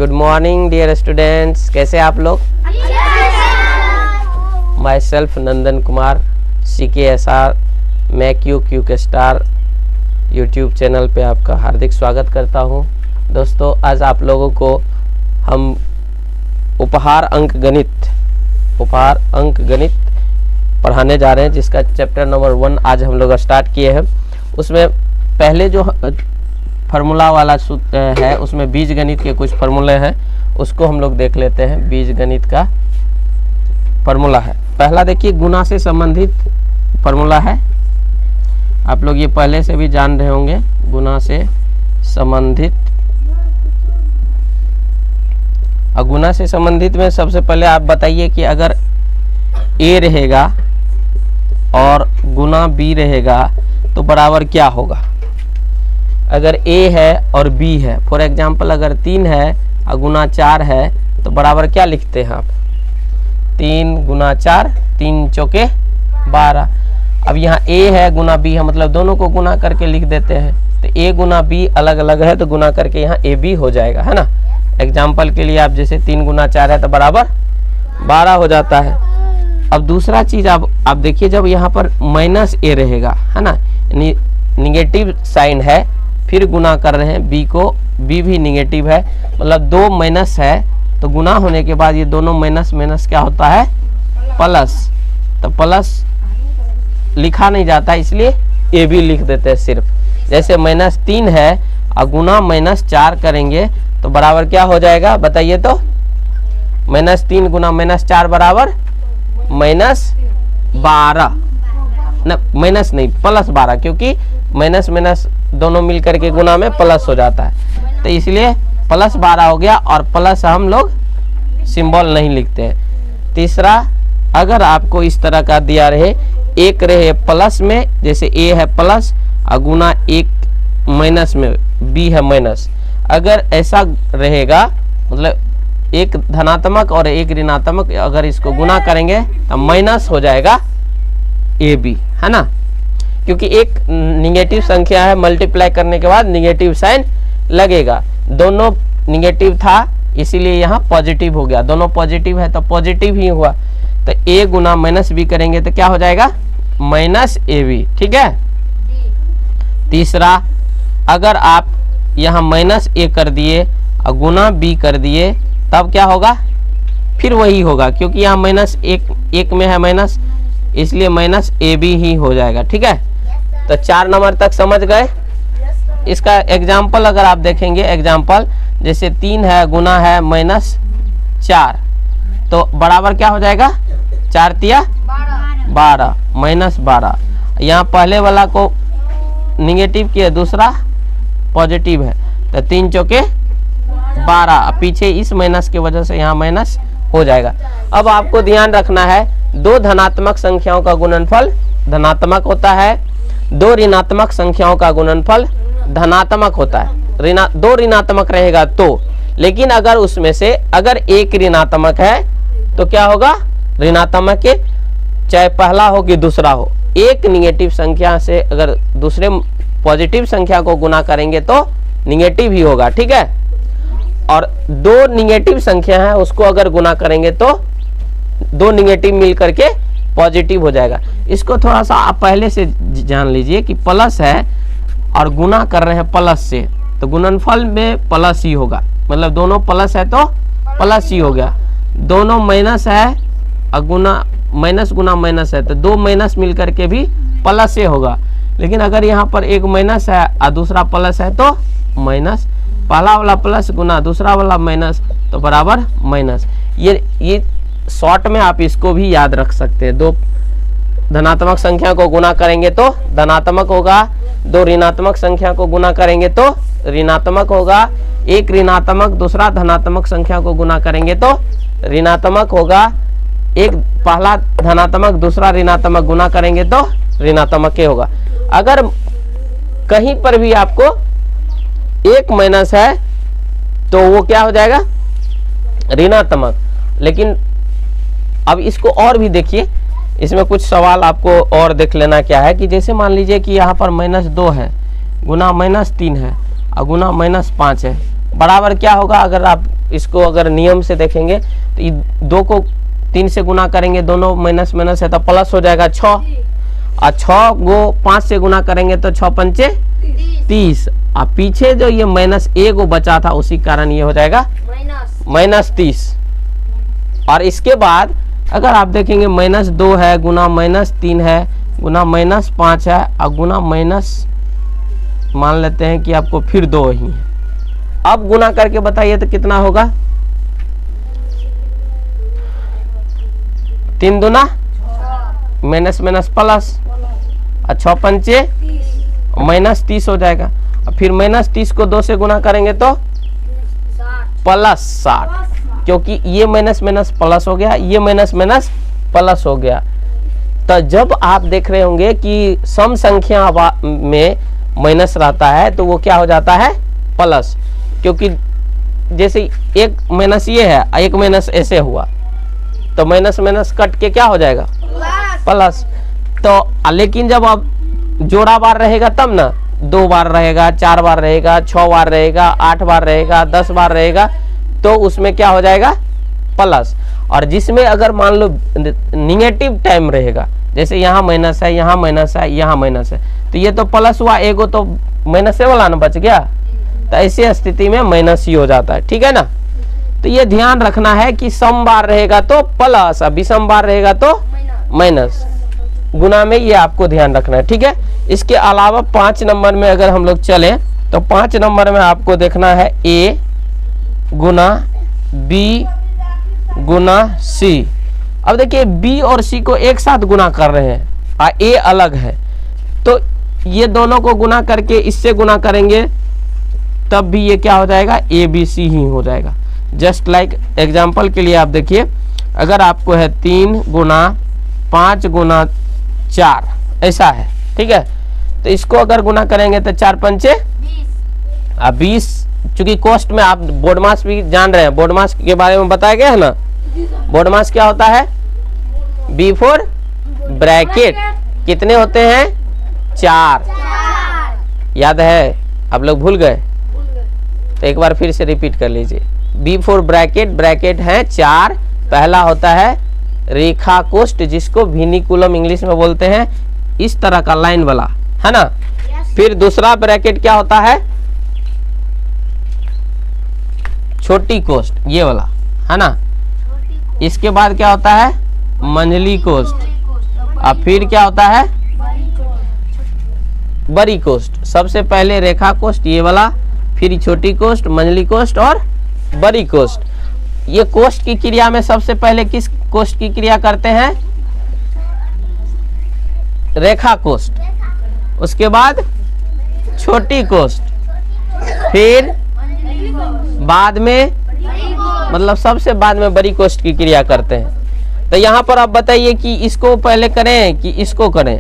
Good morning dear students, कैसे आप लोग? Myself Nandan Kumar, CKSR मैक यू क्यूक स्टार यूट्यूब चैनल पे आपका हार्दिक स्वागत करता हूं। दोस्तों, आज आप लोगों को हम उपहार अंक गणित पढ़ाने जा रहे हैं, जिसका चैप्टर नंबर 1 आज हम लोग स्टार्ट किए हैं। उसमें पहले जो फार्मूला वाला सूत्र है, उसमें बीज गणित के कुछ फार्मूले हैं, उसको हम लोग देख लेते हैं। बीज गणित का फार्मूला है पहला, देखिए गुना से संबंधित फार्मूला है। आप लोग ये पहले से भी जान रहे होंगे, गुना से संबंधित। और गुना से संबंधित में सबसे पहले आप बताइए कि अगर A रहेगा और गुना B रहेगा तो बराबर क्या होगा। अगर A है और B है, फॉर एग्जाम्पल अगर 3 है और गुना 4 है तो बराबर क्या लिखते हैं आप? 3 गुना 4, 3 चौके 12। अब यहाँ A है गुना B है, मतलब दोनों को गुना करके लिख देते हैं। तो A गुना B अलग अलग है तो गुना करके यहाँ AB हो जाएगा, है ना। एग्जाम्पल के लिए आप जैसे 3 गुना 4 है तो बराबर 12 हो जाता है। अब दूसरा चीज आप देखिए, जब यहाँ पर -A रहेगा, है ना, निगेटिव साइन है, फिर गुना कर रहे हैं B को, B भी निगेटिव है, मतलब 2 माइनस है तो गुना होने के बाद ये दोनों माइनस माइनस क्या होता है? प्लस। तो प्लस लिखा नहीं जाता, इसलिए AB लिख देते हैं सिर्फ। जैसे -3 है और गुना -4 करेंगे तो बराबर क्या हो जाएगा बताइए तो? -3 गुना -4 बराबर -12, न माइनस नहीं +12, क्योंकि माइनस माइनस दोनों मिल करके गुना में प्लस हो जाता है, तो इसलिए +12 हो गया। और प्लस हम लोग सिंबल नहीं लिखते हैं। तीसरा, अगर आपको इस तरह का दिया रहे, एक रहे प्लस में, जैसे A है प्लस और गुना एक माइनस में B है माइनस, अगर ऐसा रहेगा, मतलब एक धनात्मक और एक ऋणात्मक, अगर इसको गुना करेंगे तो माइनस हो जाएगा AB, है ना, क्योंकि एक निगेटिव संख्या है, मल्टीप्लाई करने के बाद निगेटिव साइन लगेगा। दोनों निगेटिव था इसीलिए यहाँ पॉजिटिव हो गया, दोनों पॉजिटिव है तो पॉजिटिव ही हुआ। तो A गुना -B करेंगे तो क्या हो जाएगा? -AB, ठीक है। तीसरा, अगर आप यहाँ -A कर दिए और गुना B कर दिए तब क्या होगा? फिर वही होगा, क्योंकि यहाँ -1 में है माइनस, इसलिए -AB ही हो जाएगा, ठीक है। तो 4 नंबर तक समझ गए। इसका एग्जाम्पल अगर आप देखेंगे, एग्जाम्पल जैसे 3 है गुना है -4 तो बराबर क्या हो जाएगा? 4 तिया 12, -12। यहाँ पहले वाला को निगेटिव किया, दूसरा पॉजिटिव है, तो 3 चौके 12, पीछे इस माइनस की वजह से यहाँ माइनस हो जाएगा। अब आपको ध्यान रखना है, 2 धनात्मक संख्याओं का गुणनफल धनात्मक होता है, 2 ऋणात्मक संख्याओं का गुणनफल धनात्मक होता है। 2 ऋणात्मक रहेगा तो, लेकिन अगर उसमें से अगर एक ऋणात्मक है तो क्या होगा? ऋणात्मक के चाहे पहला हो कि दूसरा हो, एक निगेटिव संख्या से अगर दूसरे पॉजिटिव संख्या को गुना करेंगे तो निगेटिव ही होगा, ठीक है। और 2 निगेटिव संख्या है, उसको अगर गुना करेंगे तो 2 निगेटिव मिल करके पॉजिटिव हो जाएगा। इसको थोड़ा सा आप पहले से जान लीजिए कि प्लस है और गुना कर रहे हैं प्लस से, तो गुणनफल में प्लस ही होगा, मतलब दोनों प्लस है तो प्लस ही हो गया। दोनों माइनस है और गुना माइनस गुना माइनस है तो 2 माइनस मिल करके भी प्लस से होगा। लेकिन अगर यहाँ पर एक माइनस है और दूसरा प्लस है तो माइनस, पहला वाला प्लस गुना दूसरा वाला माइनस तो बराबर माइनस। ये शॉर्ट में आप इसको भी याद रख सकते हैं। 2 धनात्मक संख्या को गुना करेंगे तो धनात्मक होगा, 2 ऋणात्मक संख्या को गुना करेंगे तो ऋणात्मक होगा, एक ऋणात्मक दूसरा धनात्मक संख्या को गुना करेंगे तो ऋणात्मक होगा, एक पहला धनात्मक दूसरा ऋणात्मक गुना करेंगे तो ऋणात्मक ही होगा। अगर कहीं पर भी आपको एक माइनस है तो वो क्या हो जाएगा? ऋणात्मक। लेकिन अब इसको और भी देखिए, इसमें कुछ सवाल आपको और देख लेना क्या है कि जैसे मान लीजिए कि यहाँ पर -2 है गुना -3 है और गुना -5 है, बराबर क्या होगा? अगर आप इसको अगर नियम से देखेंगे तो ये 2 को 3 से गुना करेंगे, दोनों माइनस माइनस है तो प्लस हो जाएगा 6, और 6 को 5 से गुना करेंगे तो 6 पंचे 30, और पीछे जो ये माइनस ए को बचा था उसी कारण ये हो जाएगा -30। और इसके बाद अगर आप देखेंगे -2 है गुना -3 है गुना -5 है और गुना माइनस मान लेते हैं कि आपको फिर 2 ही है। अब गुना करके बताइए तो कितना होगा? 3 दूना माइनस माइनस प्लस, और 6 पंचे -30 हो जाएगा, और फिर -30 को 2 से गुना करेंगे तो +60, क्योंकि ये माइनस माइनस प्लस हो गया, ये माइनस माइनस प्लस हो गया। तो जब आप देख रहे होंगे कि सम संख्या में माइनस रहता है तो वो क्या हो जाता है? प्लस, क्योंकि जैसे एक माइनस ये है, एक माइनस ऐसे हुआ तो माइनस माइनस कट के क्या हो जाएगा? प्लस। तो लेकिन जब अब जोड़ा बार रहेगा तब ना, 2 बार रहेगा, 4 बार रहेगा, 6 बार रहेगा, 8 बार रहेगा, 10 बार रहेगा, तो उसमें क्या हो जाएगा? प्लस। और जिसमें अगर मान लो निगेटिव टाइम रहेगा, जैसे यहाँ माइनस है, यहाँ माइनस है, यहाँ माइनस है, तो ये तो प्लस हुआ, एगो तो माइनस वाला ना बच गया, तो ऐसी स्थिति में माइनस ही हो जाता है। ठीक है ना? तो ये ध्यान रखना है कि सम बार रहेगा तो प्लस, विषम बार रहेगा तो माइनस, गुना में ये आपको ध्यान रखना है। ठीक है? इसके अलावा 5 नंबर में अगर हम लोग चलें तो 5 नंबर में आपको देखना है ए गुना बी गुना सी। अब देखिए बी और सी को एक साथ गुना कर रहे हैं और ए अलग है, तो ये दोनों को गुना करके इससे गुना करेंगे तब भी ये क्या हो जाएगा? ए बी सी ही हो जाएगा। जस्ट लाइक एग्जाम्पल के लिए आप देखिए, अगर आपको है 3 गुना 5 गुना 4 ऐसा है, ठीक है, तो इसको अगर गुना करेंगे तो 4 पंचे 20। चूंकि कॉस्ट में आप बोर्ड मास भी जान रहे हैं, बोर्ड मास के बारे में बताया गया है ना। बोर्ड मास क्या होता है? बिफोर ब्रैकेट कितने होते हैं? 4। याद है? आप लोग भूल गए तो एक बार फिर से रिपीट कर लीजिए। बिफोर ब्रैकेट, ब्रैकेट है 4, पहला होता है रेखा कोष्ठ जिसको विनिकुलम इंग्लिश में बोलते हैं, इस तरह का लाइन वाला, है ना। फिर दूसरा ब्रैकेट क्या होता है? छोटी कोष्ठ, ये वाला, है ना। इसके बाद क्या होता है? मंझली कोष्ठ, और फिर क्या होता है? बड़ी कोष्ठ। सबसे पहले रेखा कोष्ठ ये वाला, फिर छोटी कोष्ठ, मंझली कोष्ठ और बड़ी कोष्ठ। ये कोष्ठ की क्रिया में सबसे पहले किस कोष्ठ की क्रिया करते हैं? रेखा कोष्ठ। उसके बाद छोटी कोष्ठ, फिर बाद में मतलब सबसे बाद में बड़ी कोष्ठ की क्रिया करते हैं। तो यहाँ पर आप बताइए कि इसको पहले करें कि इसको करें।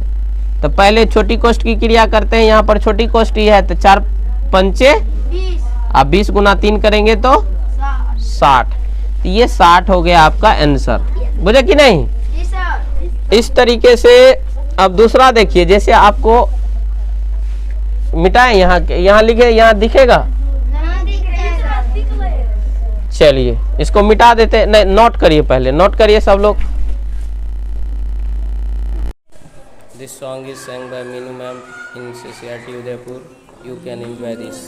तो पहले छोटी कोष्ठ की क्रिया करते हैं, यहाँ पर छोटी कोष्ठ ही है तो 4 पंचे 20, 20 गुना 3 करेंगे तो 60। तो ये 60 हो गया आपका आंसर, बुझे कि नहीं? इस तरीके से अब दूसरा देखिए, जैसे आपको मिटाएं, यहाँ लिखे, यहाँ दिखेगा, चलिए इसको मिटा देते। नहीं, नोट करिए, पहले नोट करिए सब लोग। This song is sang by Meenu ma'am in CCRT Udaipur. You can enjoy this.